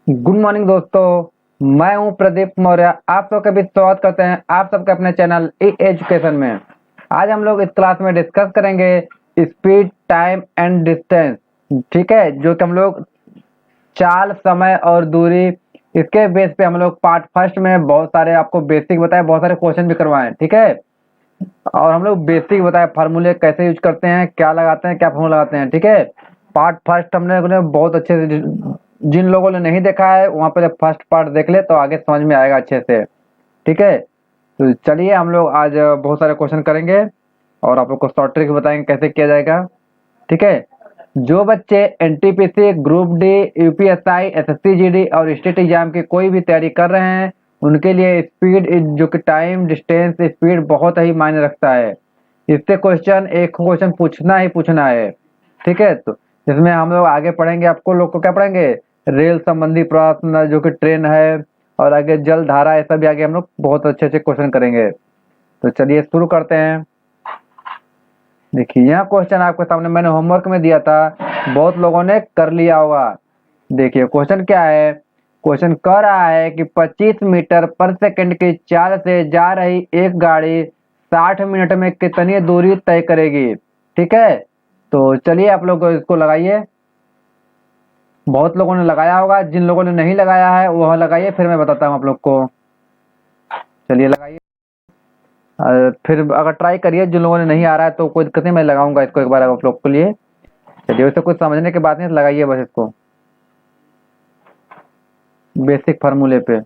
Good morning दोस्तों, मैं हूं प्रदीप मौर्य। आप सबका भी स्वागत करते हैं आप सबके अपने चैनल ई एजुकेशन में। आज हम लोग इस क्लास में डिस्कस करेंगे स्पीड, टाइम एंड डिस्टेंस। ठीक है, जो कि हम लोग चाल, समय और दूरी, इसके बेस पे हम लोग पार्ट फर्स्ट में बहुत सारे आपको बेसिक बताए, बहुत सारे क्वेश्चन भी करवाए। ठीक है, और हम लोग बेसिक बताए, फार्मूले कैसे यूज करते हैं, क्या लगाते हैं, क्या फार्मूला लगाते हैं। ठीक है, पार्ट फर्स्ट हमने बहुत अच्छे से, जिन लोगों ने नहीं देखा है वहाँ पे फर्स्ट पार्ट देख ले तो आगे समझ में आएगा अच्छे से। ठीक है, तो चलिए हम लोग आज बहुत सारे क्वेश्चन करेंगे और आप लोग को शॉर्ट ट्रिक बताएंगे कैसे किया जाएगा। ठीक है, जो बच्चे NTPC, group D, UPSI, SSC GD और स्टेट एग्जाम की कोई भी तैयारी कर रहे हैं उनके लिए स्पीड, जो कि टाइम, डिस्टेंस, स्पीड बहुत ही मायने रखता है। इससे क्वेश्चन, एक क्वेश्चन पूछना ही पूछना है। ठीक है, तो इसमें हम लोग आगे पढ़ेंगे, आपको लोग को क्या पढ़ेंगे, रेल संबंधी प्रश्न, जो कि ट्रेन है, और आगे जल धारा, ऐसा भी आगे हम लोग बहुत अच्छे अच्छे क्वेश्चन करेंगे। तो चलिए शुरू करते हैं। देखिए यह क्वेश्चन आपके सामने मैंने होमवर्क में दिया था, बहुत लोगों ने कर लिया होगा। देखिए क्वेश्चन क्या है। क्वेश्चन कह रहा है कि 25 मीटर पर सेकंड की चाल से जा रही एक गाड़ी 60 मिनट में कितनी दूरी तय करेगी। ठीक है, तो चलिए आप लोग इसको लगाइए। बहुत लोगों ने लगाया होगा, जिन लोगों ने नहीं लगाया है वह लगाइए, फिर मैं बताता हूँ आप लोग को। चलिए लगाइए। फिर अगर ट्राई करिए, जिन लोगों ने नहीं आ रहा है तो कोई दिक्कत नहीं, मैं लगाऊंगा इसको एक बार आप लोग के लिए। चलिए, वैसे कुछ समझने की बात नहीं, लगाइए बस इसको बेसिक फार्मूले पे।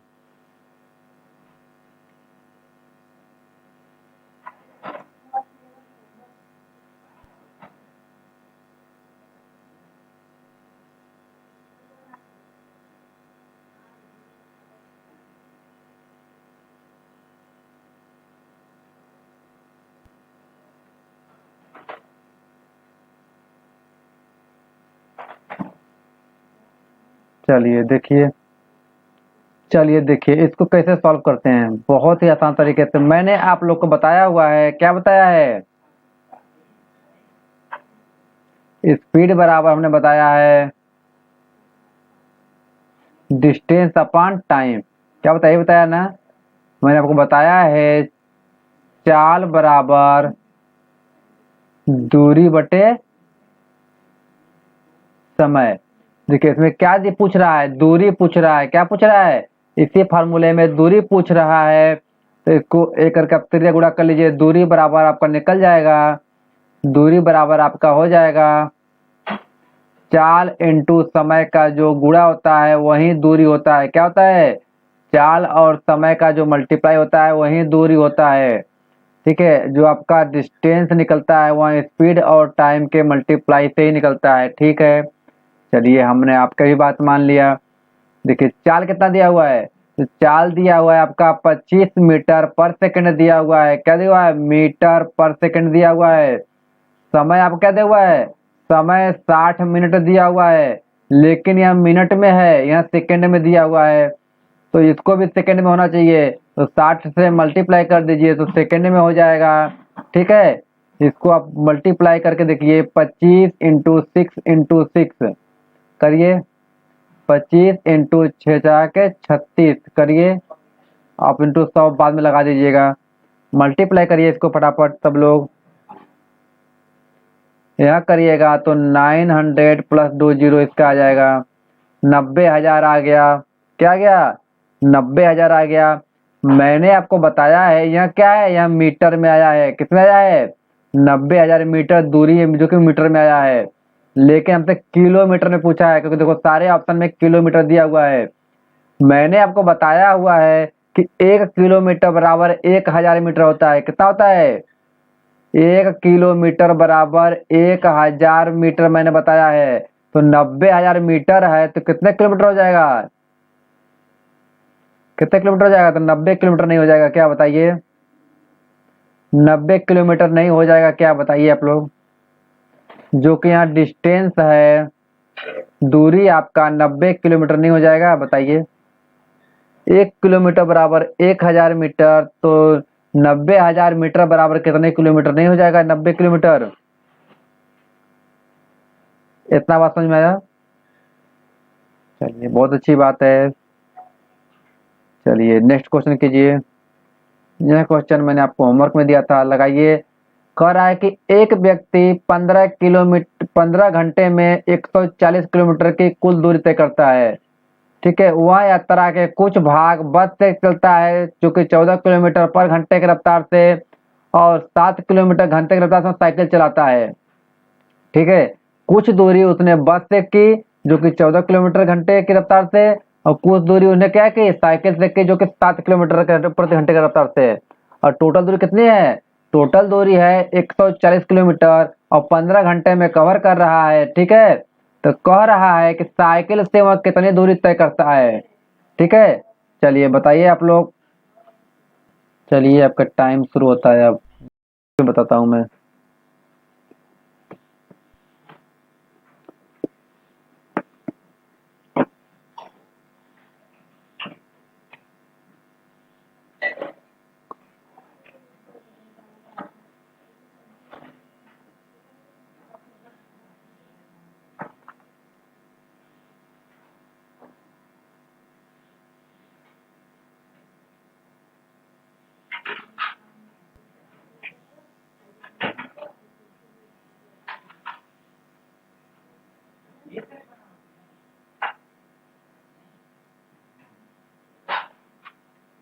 चलिए देखिए, चलिए देखिए इसको कैसे सॉल्व करते हैं। बहुत ही आसान तरीके से मैंने आप लोग को बताया हुआ है। क्या बताया है? स्पीड बराबर हमने बताया है डिस्टेंस अपॉन टाइम। क्या बताया, बताया ना, मैंने आपको बताया है चाल बराबर दूरी बटे समय। देखिए इसमें क्या पूछ रहा है, दूरी पूछ रहा है। क्या पूछ रहा है? इसी फार्मूले में दूरी पूछ रहा है, तो इसको एक करके आप त्रिज्या गुणा कर लीजिए। दूरी बराबर आपका निकल जाएगा, दूरी बराबर आपका हो जाएगा चाल इंटू समय का जो गुणा होता है वही दूरी होता है। क्या होता है? चाल और समय का जो मल्टीप्लाई होता है वही दूरी होता है। ठीक है, जो आपका डिस्टेंस निकलता है वह स्पीड और टाइम के मल्टीप्लाई से ही निकलता है। ठीक है, चलिए हमने आपका भी बात मान लिया। देखिए चाल कितना दिया हुआ है, तो चाल दिया हुआ है आपका 25 मीटर पर सेकंड दिया हुआ है। क्या दिया हुआ है? मीटर पर सेकंड दिया हुआ है। समय आपको क्या दिया हुआ है? समय 60 मिनट दिया हुआ है, लेकिन यह मिनट में है, यह सेकंड में दिया हुआ है, तो इसको भी सेकंड में होना चाहिए। तो 60 से मल्टीप्लाई कर दीजिए तो सेकंड में हो जाएगा। ठीक है, इसको आप मल्टीप्लाई करके देखिए, 25 इंटू 6 करिए, 25 इंटू 6 के 36 करिए। आप इंटू 100 बाद में लगा दीजिएगा। मल्टीप्लाई करिए इसको फटाफट सब लोग। यह करिएगा तो 900 प्लस 20 इसका आ जाएगा 90,000 आ गया। क्या आ गया? 90,000 आ गया। मैंने आपको बताया है यह क्या है, यह मीटर में आया है। कितने आया है? 90,000 मीटर दूरी है, जो कि मीटर में आया है, लेकिन हमसे किलोमीटर में पूछा है, क्योंकि देखो सारे ऑप्शन में किलोमीटर दिया हुआ है। मैंने आपको बताया हुआ है कि 1 किलोमीटर बराबर 1,000 मीटर होता है। कितना होता है? 1 किलोमीटर बराबर 1,000 मीटर मैंने बताया है। तो 90,000 मीटर है तो कितने किलोमीटर हो जाएगा? कितने किलोमीटर हो जाएगा? तो 90 किलोमीटर नहीं हो जाएगा क्या, बताइए? 90 किलोमीटर नहीं हो जाएगा क्या, बताइए आप लोग? जो कि यहाँ डिस्टेंस है, दूरी आपका 90 किलोमीटर नहीं हो जाएगा, बताइए? 1 किलोमीटर बराबर 1,000 मीटर, तो 90,000 मीटर बराबर कितने किलोमीटर नहीं हो जाएगा? 90 किलोमीटर। इतना बात समझ में आया? चलिए बहुत अच्छी बात है। चलिए नेक्स्ट क्वेश्चन कीजिए। यह क्वेश्चन मैंने आपको होमवर्क में दिया था, लगाइए। कह रहा है कि एक व्यक्ति 15 घंटे में 140 किलोमीटर की कुल दूरी तय करता है। ठीक है, वह यात्रा के कुछ भाग बस से चलता है जो कि 14 किलोमीटर पर घंटे की रफ्तार से, और 7 किलोमीटर घंटे की रफ्तार से साइकिल चलाता है। ठीक है, कुछ दूरी उसने बस से की जो कि 14 किलोमीटर घंटे की रफ्तार से, और कुछ दूरी उसने क्या की साइकिल से की जो कि 7 किलोमीटर प्रति घंटे की रफ्तार से। और टोटल दूरी कितनी है? टोटल दूरी है 140 किलोमीटर और 15 घंटे में कवर कर रहा है। ठीक है, तो कह रहा है कि साइकिल से वह कितनी दूरी तय करता है। ठीक है, चलिए बताइए आप लोग। चलिए आपका टाइम शुरू होता है, अब बताता हूँ मैं।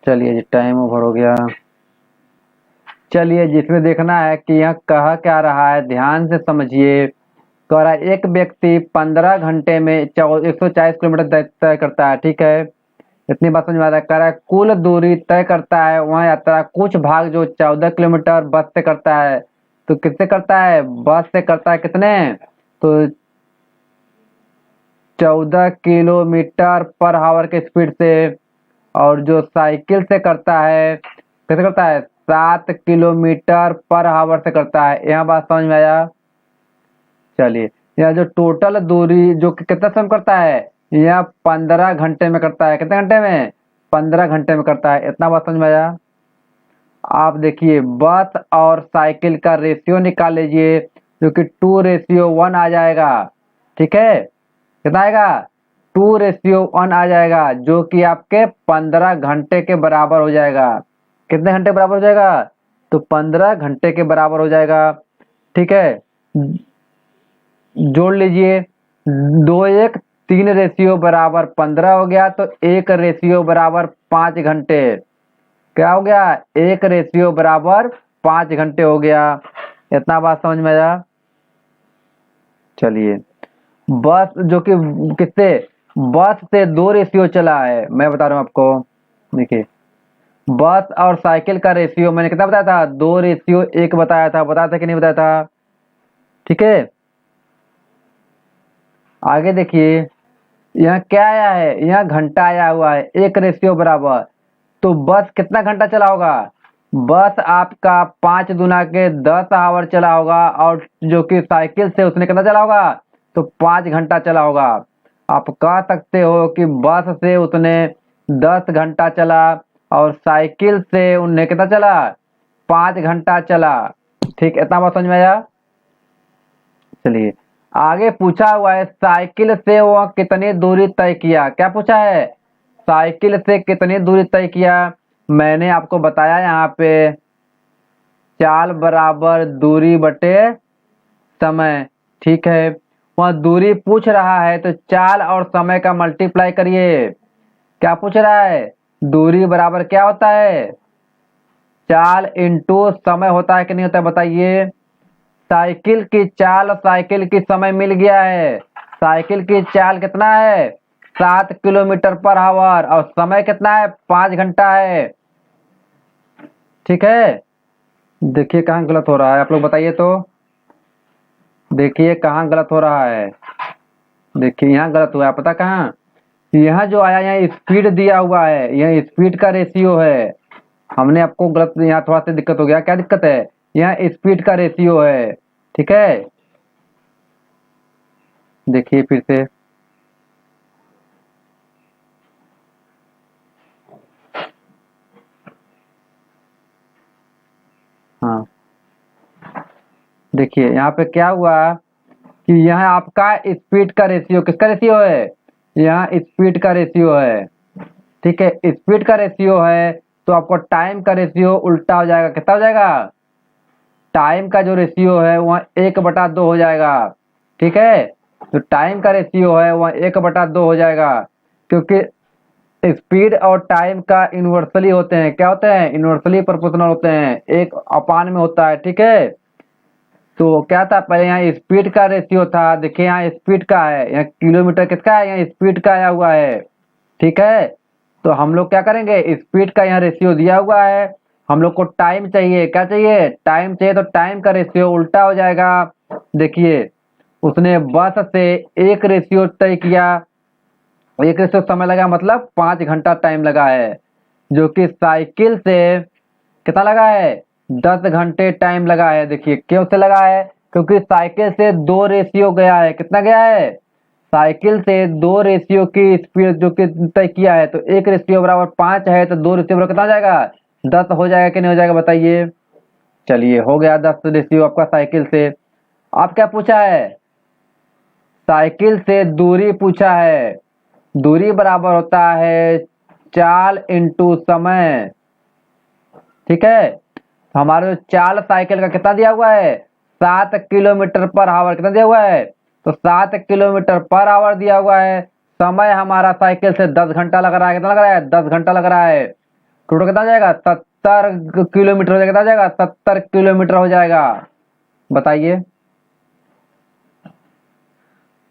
चलिए जी टाइम ओवर हो गया। चलिए जिसमें देखना है कि यह कहा क्या रहा है, ध्यान से समझिए। कह रहा है एक व्यक्ति 15 घंटे में 140 किलोमीटर तय करता है। ठीक है, इतनी बात समझ में आ रहा है। कह रहा है कुल दूरी तय करता है वह यात्रा कुछ भाग जो 14 किलोमीटर बस से करता है। तो किससे करता है? बस से करता है। कितने? तो 14 किलोमीटर पर आवर के स्पीड से। और जो साइकिल से करता है कैसे करता है? 7 किलोमीटर पर आवर से करता है। यहाँ बात समझ में आया? चलिए, यह जो टोटल दूरी जो कि कितना समय करता है, यह 15 घंटे में करता है। कितने घंटे में? 15 घंटे में करता है। इतना बात समझ में आया? आप देखिए बस और साइकिल का रेशियो निकाल लीजिए जो कि 2:1 आ जाएगा। ठीक है, कितना आएगा? 2:1 आ जाएगा जो कि आपके 15 घंटे के बराबर हो जाएगा। कितने घंटे बराबर हो जाएगा? तो 15 घंटे के बराबर हो जाएगा। ठीक है, जोड़ लीजिए। 2:1 3 बराबर 15 हो गया, तो 1 बराबर 5 घंटे। क्या हो गया? 1 बराबर 5 घंटे हो गया। इतना बात समझ में आया? चलिए, बस जो कि किससे? बस से 2 चला है। मैं बता रहा हूँ आपको, देखिए बस और साइकिल का रेशियो मैंने कितना बताया था? 2:1 बताया था कि नहीं बताया था? ठीक है, आगे देखिए। यहाँ क्या आया है? यहाँ घंटा आया हुआ है 1 बराबर। तो बस कितना घंटा चला होगा? बस आपका 5 दूना के 10 आवर चला होगा, और जो कि साइकिल से उसने कितना चला होगा? तो 5 घंटा चला होगा। आप कह सकते हो कि बस से उसने 10 घंटा चला और साइकिल से उन्हें कितना चला? 5 घंटा चला। ठीक, इतना बात समझ में आया? चलिए, आगे पूछा हुआ है साइकिल से वह कितनी दूरी तय किया। क्या पूछा है? साइकिल से कितनी दूरी तय किया। मैंने आपको बताया यहाँ पे चाल बराबर दूरी बटे समय। ठीक है, वह दूरी पूछ रहा है तो चाल और समय का मल्टीप्लाई करिए। क्या पूछ रहा है? दूरी बराबर क्या होता है? चाल इंटू समय होता है कि नहीं होता है? बताइए। साइकिल की चाल और साइकिल की समय मिल गया है। साइकिल की चाल कितना है? 7 किलोमीटर पर आवर, और समय कितना है? 5 घंटा है। ठीक है, देखिए कहाँ गलत हो रहा है, आप लोग बताइए तो। देखिए कहाँ गलत हो रहा है। देखिए यहाँ गलत हुआ है, पता कहाँ? यहाँ जो आया यहाँ स्पीड दिया हुआ है, यह स्पीड का रेशियो है। हमने आपको गलत, यहाँ थोड़ा सा दिक्कत हो गया। क्या दिक्कत है? यहाँ स्पीड का रेशियो है। ठीक है, देखिए फिर से। हाँ, देखिए यहाँ पे क्या हुआ कि यहाँ आपका स्पीड का रेशियो किसका रेशियो है? यहाँ स्पीड का रेशियो है, ठीक है, स्पीड का रेशियो है तो आपको टाइम का रेशियो उल्टा हो जाएगा। कितना हो जाएगा? टाइम का जो रेशियो है वह 1/2 हो जाएगा, ठीक है। तो टाइम का रेशियो है वह 1/2 हो जाएगा, क्योंकि स्पीड और टाइम का इन्वर्सली होते हैं। क्या होते हैं? इन्वर्सली प्रोपोर्शनल होते हैं, एक अपान में होता है, ठीक है। तो क्या था पहले? यहाँ स्पीड का रेशियो था, देखिए यहाँ स्पीड का है, यहाँ किलोमीटर किसका है? यहाँ स्पीड का आया हुआ है, ठीक है। तो हम लोग क्या करेंगे? स्पीड का यहाँ रेशियो दिया हुआ है, हम लोग को टाइम चाहिए। क्या चाहिए? टाइम चाहिए, तो टाइम का रेशियो उल्टा हो जाएगा। देखिए उसने बस से एक रेशियो तय किया, एक रेशियो समय लगा, मतलब 5 घंटा टाइम लगा है, जो कि साइकिल से कितना लगा है? 10 घंटे टाइम लगा है। देखिए क्यों से लगा है? क्योंकि साइकिल से 2 रेशियो गया है। कितना गया है? साइकिल से 2 रेशियो की स्पीड जो कि तय किया है, तो 1:5 है, तो 2 रेशियो बराबर कितना हो जाएगा? 10 हो जाएगा कि नहीं हो जाएगा बताइए? चलिए हो गया 10 रेशियो आपका साइकिल से। आप क्या पूछा है? साइकिल से दूरी पूछा है। दूरी बराबर होता है चाल इंटू समय, ठीक है। हमारा जो चाल साइकिल का कितना दिया हुआ है? 7 किलोमीटर पर आवर। कितना दिया हुआ है? तो 7 किलोमीटर पर आवर दिया हुआ है। समय हमारा साइकिल से 10 घंटा लग रहा है। कितना लग रहा है? 10 घंटा लग रहा है। टोटल कितना हो जाएगा? 70 किलोमीटर हो जाएगा। कितना हो जाएगा? 70 किलोमीटर हो जाएगा। बताइए।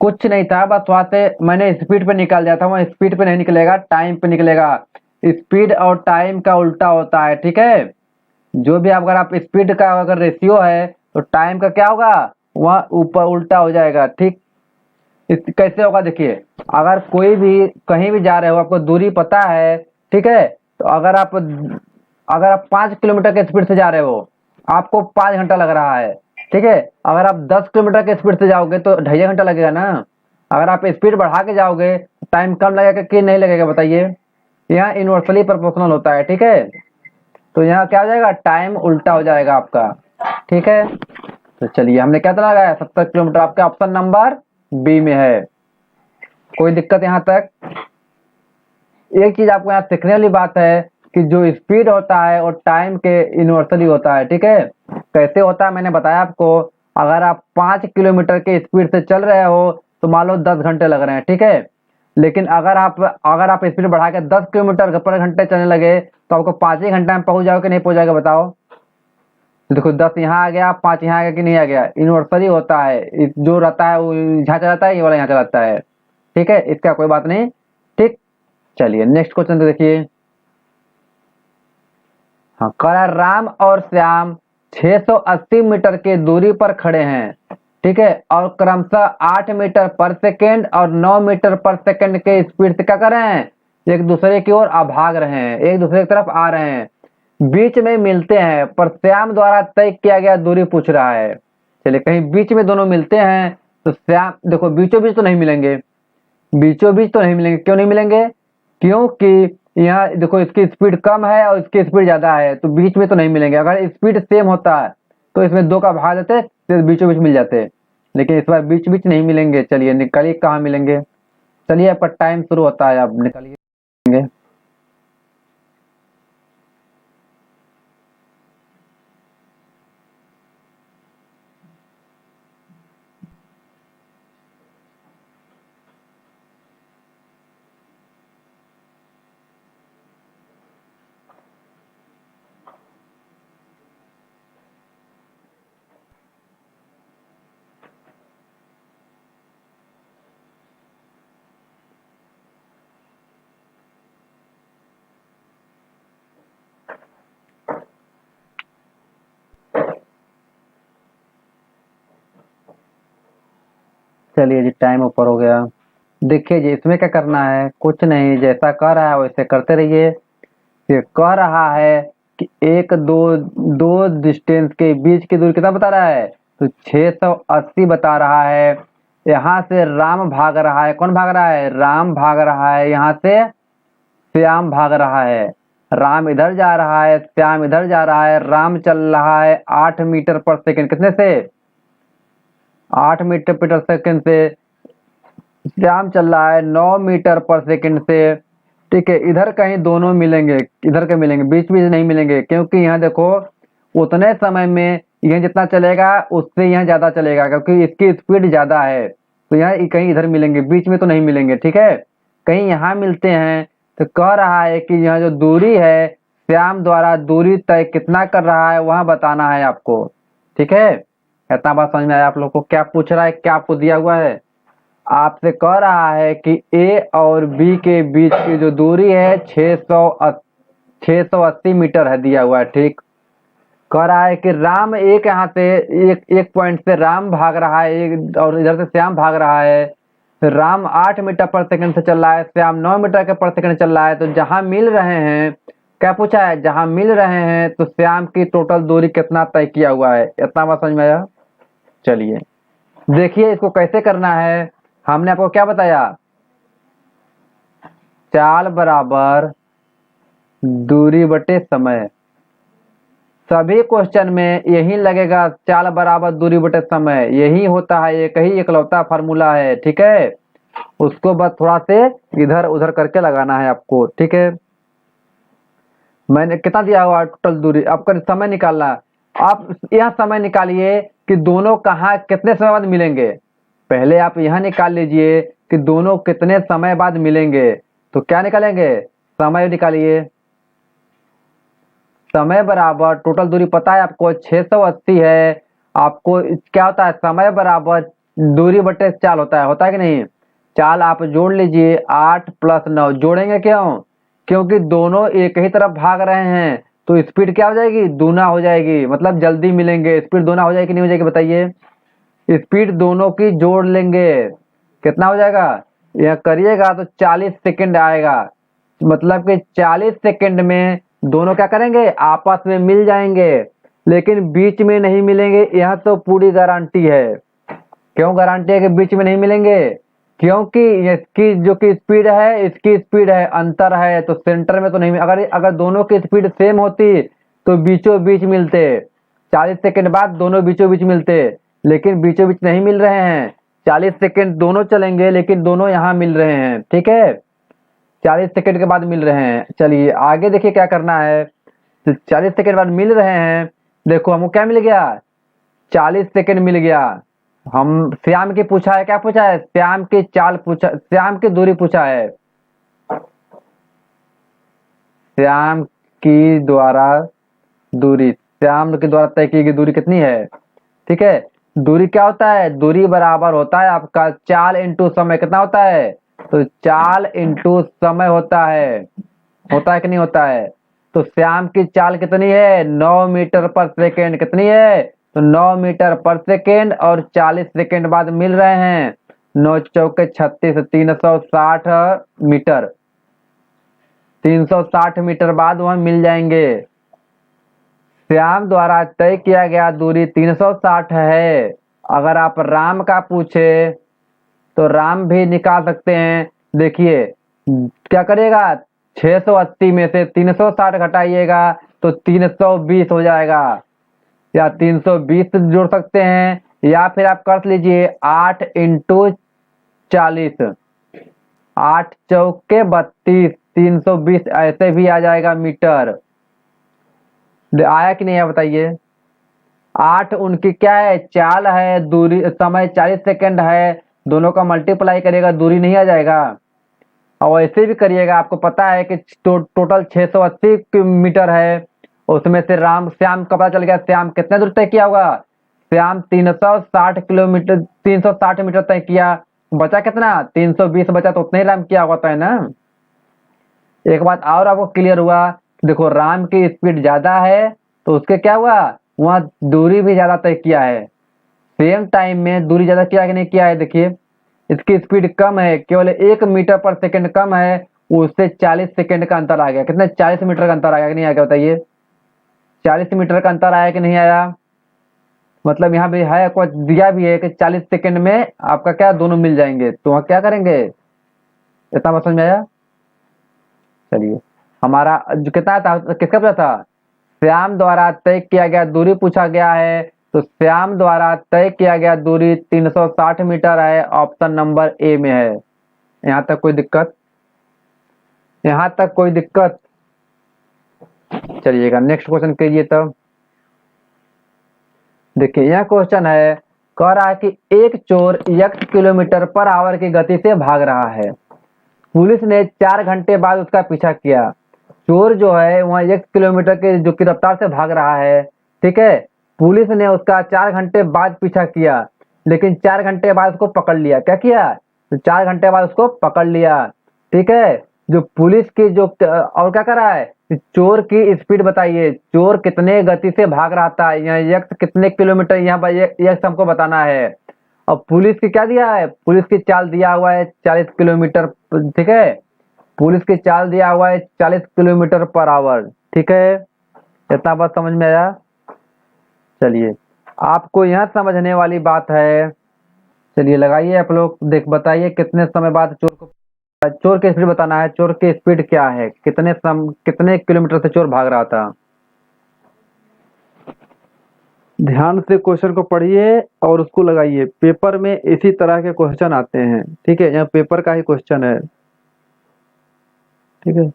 कुछ नहीं था, बस वहां से मैंने स्पीड पे निकाल दिया था, वहां स्पीड पे नहीं निकलेगा, टाइम पे निकलेगा। स्पीड और टाइम का उल्टा होता है, ठीक है। जो भी अगर आप स्पीड का अगर रेशियो है तो टाइम का क्या होगा? वह ऊपर उल्टा हो जाएगा, ठीक। कैसे होगा? देखिए अगर कोई भी कहीं भी जा रहे हो, आपको दूरी पता है, ठीक है, तो अगर आप 5 किलोमीटर के स्पीड से जा रहे हो, आपको 5 घंटा लग रहा है, ठीक है। अगर आप 10 किलोमीटर के स्पीड से जाओगे तो 2.5 घंटा लगेगा ना। अगर आप स्पीड बढ़ा के जाओगे टाइम कम लगेगा कि नहीं लगेगा बताइए? यहाँ इनवर्सली प्रोपोर्शनल होता है, ठीक है। तो यहाँ क्या हो जाएगा? टाइम उल्टा हो जाएगा आपका, ठीक है। तो चलिए हमने क्या लगाया? 70 किलोमीटर आपका ऑप्शन नंबर बी में है। कोई दिक्कत यहाँ तक? एक चीज आपको यहाँ सीखने वाली बात है कि जो स्पीड होता है और टाइम के इनवर्सली होता है, ठीक है। कैसे होता है मैंने बताया आपको। अगर आप 5 किलोमीटर के स्पीड से चल रहे हो तो मान लो 10 घंटे लग रहे हैं, ठीक है। लेकिन अगर आप स्पीड बढ़ा के 10 किलोमीटर पर घंटे चलने लगे तो आपको 5 ही घंटे में पहुंच जाओगे कि नहीं पहुंच जाएगा बताओ? तो देखो 10 यहाँ आ गया, 5 यहाँ आ गया कि नहीं आ गया? इनवर्सली होता है, जो रहता है वो यहाँ चलाता है, ये वाला यहाँ चलाता है, ठीक है। इसका कोई बात नहीं, ठीक। चलिए नेक्स्ट क्वेश्चन तो देखिए। हाँ, कह रहा है राम और श्याम 680 मीटर की दूरी पर खड़े हैं, ठीक है, और क्रमशः 8 मीटर पर सेकेंड और 9 मीटर पर सेकेंड के स्पीड से क्या कर रहे हैं? एक दूसरे की ओर भाग रहे हैं, एक दूसरे की तरफ आ रहे हैं। बीच में मिलते हैं पर श्याम द्वारा तय किया गया दूरी पूछ रहा है। चलिए कहीं बीच में दोनों मिलते हैं तो श्याम, देखो बीचों बीच तो नहीं मिलेंगे, बीचों बीच तो नहीं मिलेंगे। क्यों नहीं मिलेंगे? क्योंकि यहाँ देखो इसकी स्पीड कम है और इसकी स्पीड ज्यादा है, तो बीच में तो नहीं मिलेंगे। अगर स्पीड सेम होता है तो इसमें 2 का भाग देते तो बीचों बीच मिल जाते, लेकिन इस बार बीच बीच नहीं मिलेंगे। चलिए निकालिए कहाँ मिलेंगे। चलिए आपका टाइम शुरू होता है, आप निकालिए। चलिए जी टाइम ऊपर हो गया। देखिए जी इसमें क्या करना है, कुछ नहीं, जैसा कह रहा है वैसे करते रहिए। ये कह रहा है कि एक दो दो डिस्टेंस के बीच की दूरी कितना बता रहा है? तो 680 बता रहा है। यहाँ से राम भाग रहा है, कौन भाग रहा है? राम भाग रहा है। यहाँ से श्याम भाग रहा है। राम इधर जा रहा है, श्याम इधर जा रहा है। राम चल रहा है 8 मीटर पर सेकंड, कितने से? 8 मीटर पर सेकंड से। श्याम चल रहा है 9 मीटर पर सेकंड से। ठीक है, इधर कहीं दोनों मिलेंगे, इधर के मिलेंगे, बीच बीच नहीं मिलेंगे, क्योंकि यहाँ देखो उतने समय में यह जितना चलेगा उससे यहाँ ज्यादा चलेगा, क्योंकि इसकी स्पीड ज्यादा है। तो यहाँ कहीं इधर मिलेंगे, बीच में तो नहीं मिलेंगे। ठीक है, कहीं यहाँ मिलते हैं। तो कह रहा है कि यहाँ जो दूरी है, श्याम द्वारा दूरी तय कितना कर रहा है वहां बताना है आपको। ठीक है, इतना बात समझ में आया आप लोग को? क्या पूछ रहा है, क्या आपको दिया हुआ है? आपसे कह रहा है कि ए और बी के बीच की जो दूरी है 680 मीटर है, दिया हुआ है। ठीक, कह रहा है कि राम एक यहाँ से एक पॉइंट से राम भाग रहा है, एक और इधर से श्याम भाग रहा है। राम 8 मीटर पर सेकंड से चल रहा है, श्याम 9 मीटर के पर सेकंड चल रहा है। तो जहां मिल रहे हैं, क्या पूछा है, जहां मिल रहे हैं तो श्याम की टोटल दूरी कितना तय किया हुआ है। इतना बात समझ में आया? चलिए देखिए इसको कैसे करना है। हमने आपको क्या बताया, चाल बराबर दूरी बटे समय। सभी क्वेश्चन में यही लगेगा, चाल बराबर दूरी बटे समय, यही होता है, एक ही इकलौता फार्मूला है। ठीक है, उसको बस थोड़ा से इधर उधर करके लगाना है आपको। ठीक है, मैंने कितना दिया हुआ टोटल दूरी, आपका समय निकालना। आप यह समय निकालिए कि दोनों कहाँ कितने समय बाद मिलेंगे। पहले आप यह निकाल लीजिए कि दोनों कितने समय बाद मिलेंगे। तो क्या निकालेंगे, समय निकालिए। समय बराबर टोटल दूरी पता है आपको 680 है। आपको क्या होता है, समय बराबर दूरी बटे चाल होता है कि नहीं? चाल आप जोड़ लीजिए, 8 + 9 जोड़ेंगे क्यों? क्योंकि दोनों एक ही तरफ भाग रहे हैं, तो स्पीड क्या हो जाएगी, दूना हो जाएगी, मतलब जल्दी मिलेंगे। स्पीड दूना हो जाएगी कि नहीं हो जाएगी बताइए? स्पीड दोनों की जोड़ लेंगे, कितना हो जाएगा, यह करिएगा तो 40 सेकंड आएगा। मतलब कि 40 सेकंड में दोनों क्या करेंगे, आपस में मिल जाएंगे, लेकिन बीच में नहीं मिलेंगे। यह तो पूरी गारंटी है। क्यों गारंटी है कि बीच में नहीं मिलेंगे? क्योंकि इसकी जो की स्पीड है, इसकी स्पीड है, अंतर है, तो सेंटर में तो नहीं। अगर अगर दोनों की स्पीड सेम होती तो बीचों बीच मिलते, 40 सेकंड बाद दोनों बीचों बीच मिलते, लेकिन बीचों बीच नहीं मिल रहे हैं। 40 सेकंड दोनों चलेंगे, लेकिन दोनों यहाँ मिल रहे हैं। ठीक है, 40 सेकंड के बाद मिल रहे हैं। चलिए आगे देखिए क्या करना है। तो 40 सेकंड बाद मिल रहे हैं, देखो हमको क्या मिल गया, 40 सेकंड मिल गया। हम श्याम की पूछा है, क्या पूछा है, श्याम की चाल पूछा, श्याम की दूरी पूछा है। श्याम की द्वारा दूरी, श्याम के द्वारा तय की गई दूरी कितनी है? ठीक है, दूरी क्या होता है, दूरी बराबर होता है आपका चाल इंटू समय। कितना होता है, तो चाल इंटू समय होता है कि नहीं होता है? तो श्याम की चाल कितनी है, 9 मीटर पर सेकेंड। कितनी है, तो 9 मीटर पर सेकेंड, और 40 सेकेंड बाद मिल रहे हैं। 9 चौके 36, 360 मीटर, 360 मीटर बाद वह मिल जाएंगे। श्याम द्वारा तय किया गया दूरी 360 है। अगर आप राम का पूछे तो राम भी निकाल सकते हैं। देखिए क्या करिएगा, 680 में से 360 घटाइएगा तो 320 हो जाएगा, या 320 जोड़ सकते हैं, या फिर आप कर लीजिए 8 × 40, 8 चौके 32, 320 ऐसे भी आ जाएगा मीटर। आया कि नहीं है बताइए? 8 उनकी क्या है, चाल है, दूरी समय 40 सेकंड है, दोनों का मल्टीप्लाई करिएगा, दूरी नहीं आ जाएगा। और ऐसे भी करिएगा, आपको पता है कि टोटल 680 मीटर है, उसमें से राम श्याम का पता चल गया, श्याम कितने दूर तय किया होगा, श्याम 360 किलोमीटर, 360 मीटर तय किया। बचा कितना, 320 बचा, तो उतना ही राम किया होता है ना। एक बात और आपको क्लियर हुआ, देखो राम की स्पीड ज्यादा है, तो उसके क्या हुआ, वहां दूरी भी ज्यादा तय किया है। सेम टाइम में दूरी ज्यादा किया कि नहीं किया है? देखिए इसकी स्पीड कम है, केवल 1 मीटर पर सेकंड कम है, उससे 40 सेकंड का अंतर आ गया। कितने, 40 मीटर का अंतर आ गया कि नहीं आ गया बताइए? 40 मीटर का अंतर आया कि नहीं आया? मतलब यहाँ भी है, कुछ दिया भी है कि 40 सेकंड में आपका क्या, दोनों मिल जाएंगे। तो वहाँ क्या करेंगे, इतना बात समझ में आया? चलिए, हमारा जो कितना था, किसका पूछा था, श्याम द्वारा तय किया गया दूरी पूछा गया है। तो श्याम द्वारा तय किया गया दूरी 360 मीटर है, ऑप्शन नंबर ए में है। यहाँ तक कोई दिक्कत? यहाँ तक कोई दिक्कत? चलिएगा नेक्स्ट क्वेश्चन कीजिए तब। देखिए यह क्वेश्चन है, कह रहा है कि एक चोर x किलोमीटर पर आवर की गति से भाग रहा है। पुलिस ने 4 घंटे बाद उसका पीछा किया। चोर जो है वह 1 किलोमीटर के जो की रफ्तार से भाग रहा है, ठीक है। पुलिस ने उसका 4 घंटे बाद पीछा किया, लेकिन 4 घंटे बाद उसको पकड़ लिया। क्या किया? तो 4 घंटे बाद उसको पकड़ लिया, ठीक है। जो पुलिस की जो और क्या कर रहा है, चोर की स्पीड बताइए, चोर कितने गति से भाग रहा था, यहाँ x कितने किलोमीटर, यहाँ पर x हमको बताना है। और पुलिस की क्या दिया है, पुलिस की चाल दिया हुआ है 40 किलोमीटर, ठीक है। पुलिस की चाल दिया हुआ है 40 किलोमीटर पर आवर, ठीक है। इतना बात समझ में आया? चलिए आपको यहाँ समझने वाली बात है, चलिए लगाइए आप लोग, देख बताइए कितने समय बाद चोर की स्पीड बताना है। चोर की स्पीड क्या है, कितने किलोमीटर से चोर भाग रहा था। ध्यान से क्वेश्चन को पढ़िए और उसको लगाइए। पेपर में इसी तरह के क्वेश्चन आते हैं, ठीक है। यहाँ पेपर का ही क्वेश्चन है, ठीक है।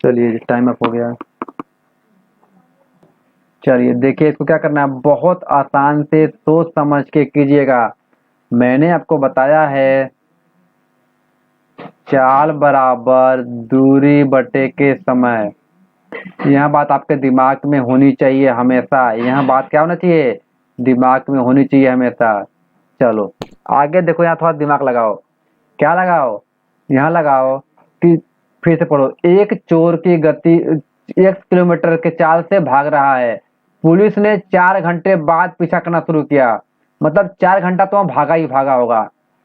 चलिए टाइम अप हो गया। चलिए देखिए इसको क्या करना है, बहुत आसान से सोच समझ के कीजिएगा। मैंने आपको बताया है चाल बराबर दूरी बटे के समय। यह बात आपके दिमाग में होनी चाहिए हमेशा, यह बात क्या होना चाहिए, दिमाग में होनी चाहिए हमेशा। चलो आगे देखो, यहाँ थोड़ा दिमाग लगाओ। क्या लगाओ? यहाँ लगाओ कि फिर से पढ़ो। एक चोर की गति 1 किलोमीटर के चाल से भाग रहा है। पुलिस ने 4 घंटे बाद पीछा करना शुरू किया, मतलब 4 घंटा तो भागा ही भागा होगा।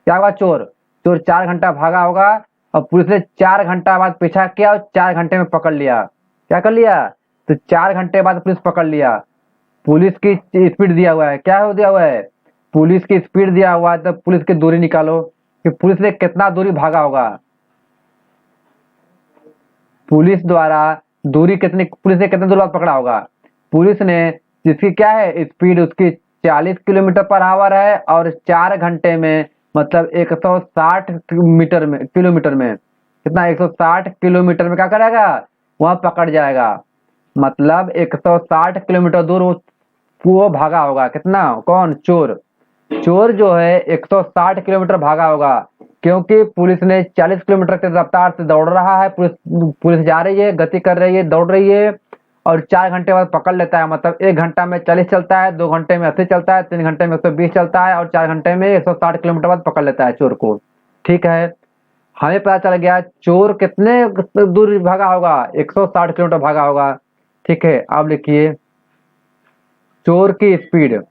क्या हुआ? चोर चोर 4 घंटा भागा होगा और पुलिस ने 4 घंटा बाद पीछा किया और 4 घंटे में पकड़ लिया। क्या कर लिया? तो 4 घंटे बाद पुलिस पकड़ लिया। पुलिस की स्पीड दिया हुआ है, क्या हो दिया हुआ है, पुलिस की स्पीड दिया हुआ है। तो पुलिस की दूरी निकालो कि पुलिस ने कितना दूरी भागा होगा। पुलिस द्वारा दूरी कितनी, पुलिस ने कितने दूर बाद पकड़ा होगा। पुलिस ने जिसकी क्या है स्पीड, उसकी 40 किलोमीटर पर आवर है और 4 घंटे में मतलब 160 मीटर में किलोमीटर में कितना 160 किलोमीटर में क्या करेगा, वह पकड़ जाएगा। मतलब 160 किलोमीटर दूर वो भागा होगा। कितना? कौन? चोर। चोर जो है 160 किलोमीटर भागा होगा, क्योंकि पुलिस ने 40 किलोमीटर की रफ्तार से दौड़ रहा है। पुलिस पुलिस जा रही है, गति कर रही है, दौड़ रही है और 4 घंटे बाद पकड़ लेता है। मतलब 1 घंटा में 40 चलता है, 2 घंटे में 80 चलता है, 3 घंटे में 120 चलता है और 4 घंटे में 160 किलोमीटर बाद पकड़ लेता है चोर को, ठीक है। हमें पता चल गया चोर कितने दूर भागा होगा, 160 किलोमीटर भागा होगा, ठीक है। अब लिखिए चोर की स्पीड।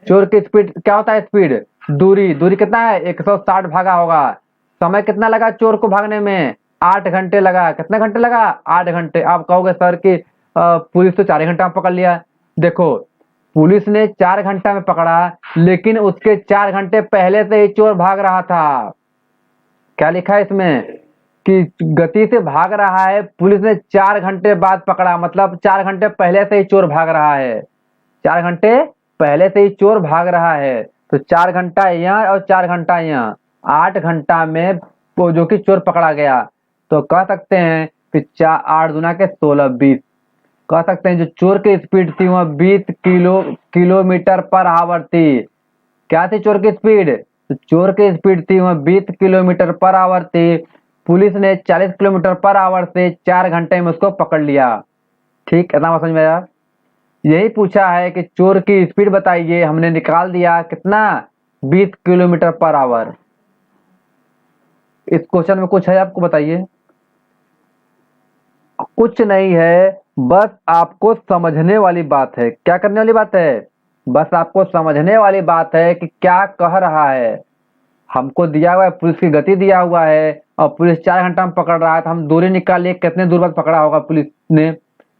चोर की स्पीड क्या होता है? स्पीड दूरी, दूरी कितना है 160 भागा होगा। समय कितना लगा चोर को भागने में? 8 घंटे लगा। कितने घंटे लगा? 8 घंटे। आप कहोगे सर कि पुलिस तो 4 घंटा में पकड़ लिया। देखो पुलिस ने 4 घंटा में पकड़ा, लेकिन उसके 4 घंटे पहले से ही चोर भाग रहा था। क्या लिखा है इसमें कि गति से भाग रहा है, पुलिस ने 4 घंटे बाद पकड़ा, मतलब 4 घंटे पहले से ही चोर भाग रहा है। 4 घंटे पहले से ही चोर भाग रहा है। तो 4 घंटा यहाँ और 4 घंटा यहाँ, 8 घंटा में वो जो कि चोर पकड़ा गया। तो कह सकते हैं कि 8 दूना के 16, 20। कह सकते हैं जो चोर की स्पीड थी वह 20 किलोमीटर पर आवर थी। क्या थी चोर की स्पीड? तो चोर की स्पीड थी वह 20 किलोमीटर पर आवर थी। पुलिस ने 40 किलोमीटर पर आवर से 4 घंटे में उसको पकड़ लिया, ठीक। इतना समझ में आया? यही पूछा है कि चोर की स्पीड बताइए, हमने निकाल दिया कितना, 20 किलोमीटर पर आवर। इस क्वेश्चन में कुछ है आपको बताइए? कुछ नहीं है, बस आपको समझने वाली बात है। क्या करने वाली बात है? बस आपको समझने वाली बात है कि क्या कह रहा है। हमको दिया हुआ है, पुलिस की गति दिया हुआ है और पुलिस 4 घंटा में पकड़ रहा है, तो हम दूरी निकालिए कितने दूर बाद पकड़ा होगा पुलिस ने।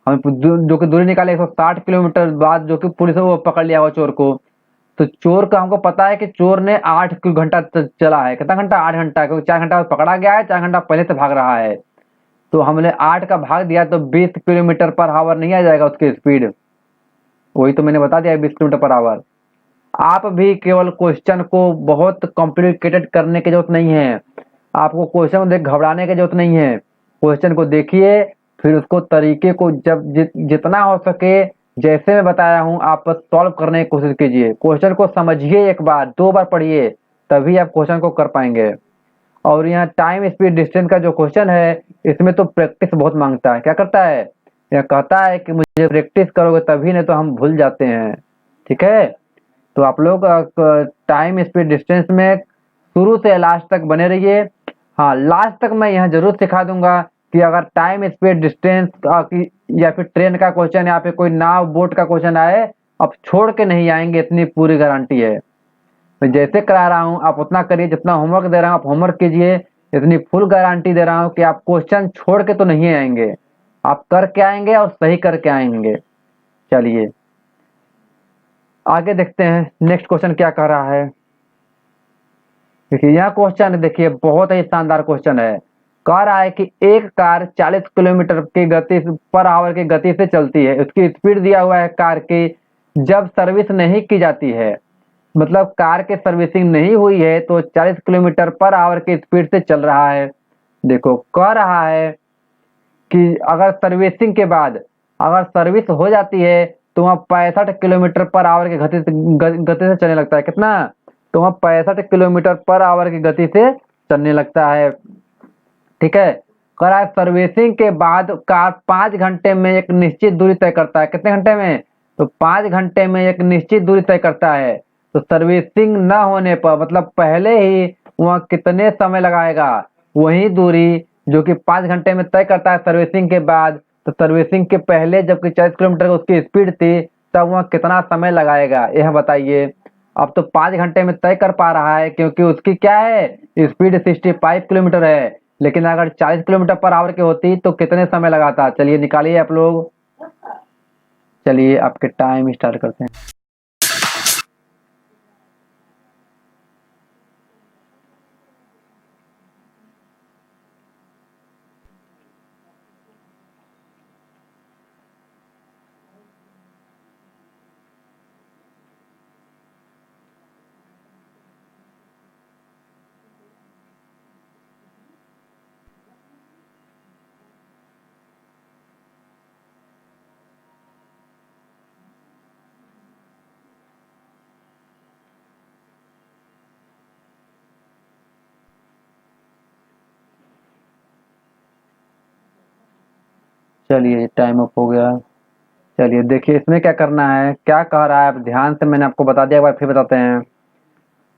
हमें जो कि दूरी निकाले 160 किलोमीटर बाद जो कि पुलिस है वो पकड़ लिया हुआ चोर को। तो चोर का हमको पता है कि चोर ने 8 घंटा चला है। कितना घंटा? 8 घंटा, क्योंकि 4 घंटा बाद पकड़ा गया है, 4 घंटा पहले से भाग रहा है। तो हमने 8 का भाग दिया तो 20 किलोमीटर पर आवर नहीं आ जाएगा उसकी स्पीड। वही तो मैंने बता दिया, 20 किलोमीटर पर आवर। आप भी केवल क्वेश्चन को बहुत कॉम्प्लिकेटेड करने की जरूरत नहीं है। आपको क्वेश्चन को देख घबराने की जरूरत नहीं है। क्वेश्चन को देखिए, फिर उसको तरीके को जितना हो सके जैसे मैं बताया हूँ आप सॉल्व करने की कोशिश कीजिए। क्वेश्चन को समझिए, एक बार 2 बार पढ़िए, तभी आप क्वेश्चन को कर पाएंगे। और यहाँ टाइम स्पीड डिस्टेंस का जो क्वेश्चन है इसमें तो प्रैक्टिस बहुत मांगता है। क्या करता है? यह कहता है कि मुझे प्रैक्टिस करोगे तभी, नहीं तो हम भूल जाते हैं। ठीक है, तो आप लोग टाइम स्पीड डिस्टेंस में शुरू से लास्ट तक बने रहिए। हाँ, लास्ट तक मैं यह जरूर सिखा दूंगा कि अगर टाइम स्पीड डिस्टेंस या फिर ट्रेन का क्वेश्चन या फिर कोई नाव बोट का क्वेश्चन आए, अब छोड़ के नहीं आएंगे, इतनी पूरी गारंटी है। मैं जैसे करा रहा हूँ आप उतना करिए, जितना होमवर्क दे रहा हूँ आप होमवर्क कीजिए। इतनी फुल गारंटी दे रहा हूँ कि आप क्वेश्चन छोड़ के तो नहीं आएंगे, आप करके आएंगे और सही करके आएंगे। चलिए आगे देखते हैं नेक्स्ट क्वेश्चन क्या कह रहा है। देखिए यह क्वेश्चन, देखिए बहुत ही शानदार क्वेश्चन है। कह रहा है कि एक कार 40 किलोमीटर पर आवर की गति से चलती है। उसकी स्पीड दिया हुआ है कार की, जब सर्विस नहीं की जाती है, मतलब कार के सर्विसिंग नहीं हुई है तो 40 किलोमीटर पर आवर की स्पीड से चल रहा है। देखो कह रहा है कि अगर सर्विसिंग के बाद अगर सर्विस हो जाती है तो वहाँ 65 किलोमीटर पर आवर की गति से चलने लगता है। कितना? तो वहाँ 65 किलोमीटर पर आवर की गति से चलने लगता है। ठीक है, कह रहा है सर्विसिंग के बाद कार 5 घंटे में एक निश्चित दूरी तय करता है। कितने घंटे में? तो 5 घंटे में एक निश्चित दूरी तय करता है। तो सर्विसिंग न होने पर, मतलब पहले ही, वह कितने समय लगाएगा वही दूरी जो कि 5 घंटे में तय करता है सर्विसिंग के बाद। तो सर्विसिंग के पहले जबकि 40 किलोमीटर उसकी स्पीड थी, तब वह कितना समय लगाएगा यह बताइए। अब तो 5 घंटे में तय कर पा रहा है क्योंकि उसकी क्या है, स्पीड 65 किलोमीटर है। लेकिन अगर 40 किलोमीटर पर आवर की होती तो कितने समय लगाता? चलिए निकालिए आप लोग। चलिए आपके टाइम स्टार्ट करते हैं। चलिए टाइम अप हो गया। चलिए देखिए इसमें क्या करना है, क्या कह रहा है, आप ध्यान से, मैंने आपको बता दिया, एक बार फिर बताते हैं।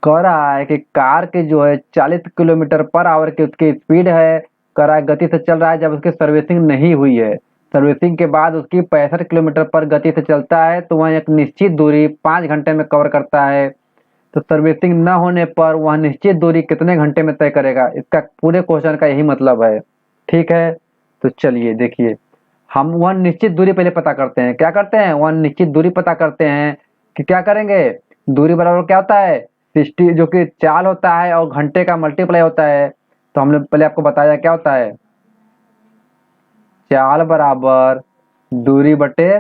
कह रहा है कि कार की जो है 40 किलोमीटर पर आवर की उसकी स्पीड है, कह रहा है गति से चल रहा है जब उसकी सर्विसिंग नहीं हुई है। सर्विसिंग के बाद उसकी 65 किलोमीटर पर गति से चलता है तो वह एक निश्चित दूरी 5 घंटे में कवर करता है। तो सर्विसिंग न होने पर वह निश्चित दूरी कितने घंटे में तय करेगा, इसका पूरे क्वेश्चन का यही मतलब है। ठीक है, तो चलिए देखिए, हम वह निश्चित दूरी पहले पता करते हैं। क्या करते हैं? वह निश्चित दूरी पता करते हैं कि क्या करेंगे, दूरी बराबर क्या होता है, 60, जो कि चाल होता है और घंटे का मल्टीप्लाई होता है। तो हमने पहले आपको बताया क्या होता है, चाल बराबर दूरी बटे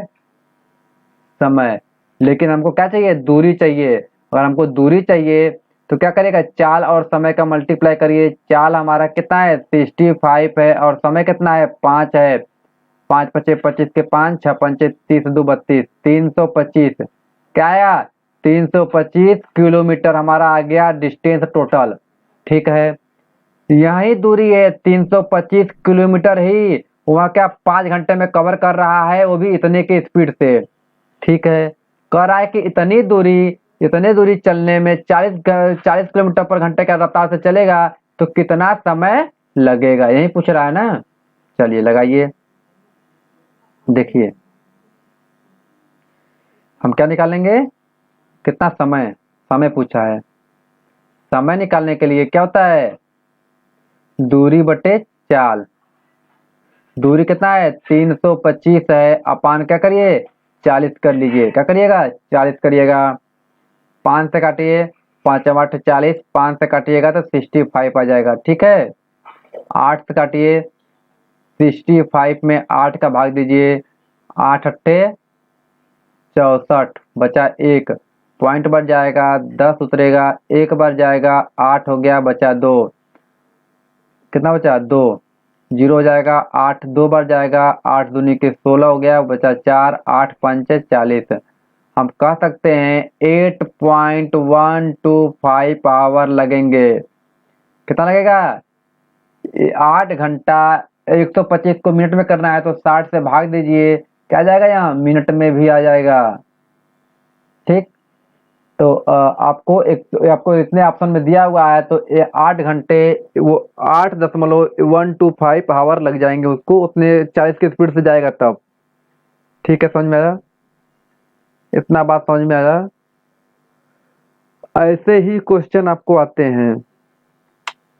समय। लेकिन हमको क्या चाहिए, दूरी चाहिए। अगर हमको दूरी चाहिए तो क्या करेगा, चाल और समय का मल्टीप्लाई करिए। चाल हमारा कितना है, 65 है, और समय कितना है, 5 है। 5 पचे 25 के 5, 6 पंचे 30, 2 32, 325। क्या आया, 325 किलोमीटर हमारा आ गया डिस्टेंस टोटल। ठीक है, यही दूरी है 325 किलोमीटर ही, वह क्या 5 घंटे में कवर कर रहा है, वो भी इतने की स्पीड से। ठीक है, कह रहा है कि इतने दूरी चलने में 40 किलोमीटर पर घंटे का रफ्तार से चलेगा तो कितना समय लगेगा, यही पूछ रहा है ना। चलिए लगाइए, देखिए हम क्या निकालेंगे, कितना समय, समय पूछा है। समय निकालने के लिए क्या होता है, दूरी बटे चाल। दूरी कितना है, 325 है, अपान क्या करिए 40 कर लीजिए। क्या करिएगा 40 करिएगा। 5 से काटिए, 5 8 40, 5 से काटिएगा तो 65 आ जाएगा। ठीक है, 8 से काटिए, 65 में 8 का भाग दीजिए, 8 अट्ठे 64, बचा 1, पॉइंट बढ़ जाएगा, 10 उतरेगा, 1 बढ़ जाएगा, 8 हो गया, बचा 2, कितना बचा 2, 0 हो जाएगा, 8 2 बढ़ जाएगा, 8 दूनी के 16 हो गया, बचा 4, 8 पंचे 40। हम कह सकते हैं 8.125 आवर लगेंगे। कितना लगेगा, 8 घंटा। 125 को मिनट में करना है तो 60 से भाग दीजिए, क्या आ जाएगा, यहाँ मिनट में भी आ जाएगा। ठीक, तो आपको इतने ऑप्शन में दिया हुआ है तो 8 घंटे, वो 8.125 आवर लग जाएंगे उसको, उतने 40 की स्पीड से जाएगा तब। ठीक है, समझ में आया, इतना बात समझ में आया। ऐसे ही क्वेश्चन आपको आते हैं,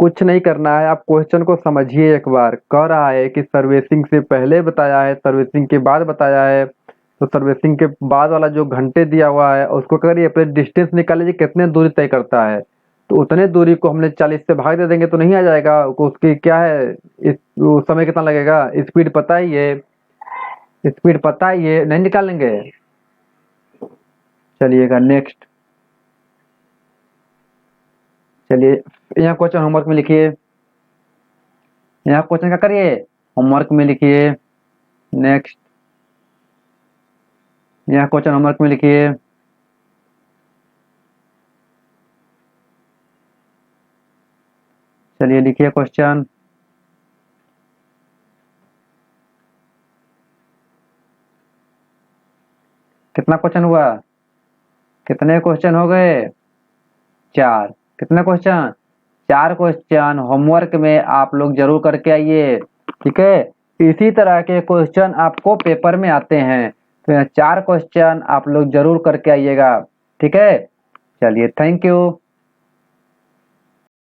कुछ नहीं करना है, आप क्वेश्चन को समझिए एक बार। कह रहा है कि सर्विसिंग से पहले बताया है, सर्विसिंग के बाद बताया है, तो सर्विसिंग के बाद वाला जो घंटे दिया हुआ है उसको करिए, फिर डिस्टेंस निकाल लीजिए कितने दूरी तय करता है, तो उतने दूरी को हमने 40 से भाग दे देंगे तो नहीं आ जाएगा। उसकी क्या है, वो समय कितना लगेगा, स्पीड पता ही है, स्पीड पता ही है, नहीं निकालेंगे। चलिएगा नेक्स्ट, चलिए यहाँ क्वेश्चन होमवर्क में लिखिए, यहाँ क्वेश्चन क्या करिए, होमवर्क में लिखिए। नेक्स्ट, यहाँ क्वेश्चन होमवर्क में लिखिए। चलिए लिखिए क्वेश्चन। कितना क्वेश्चन हुआ, कितने क्वेश्चन हो गए, 4। कितने क्वेश्चन, 4 क्वेश्चन होमवर्क में आप लोग जरूर करके आइए। ठीक है, इसी तरह के क्वेश्चन आपको पेपर में आते हैं, तो 4 क्वेश्चन आप लोग जरूर करके आइएगा। ठीक है, चलिए थैंक यू।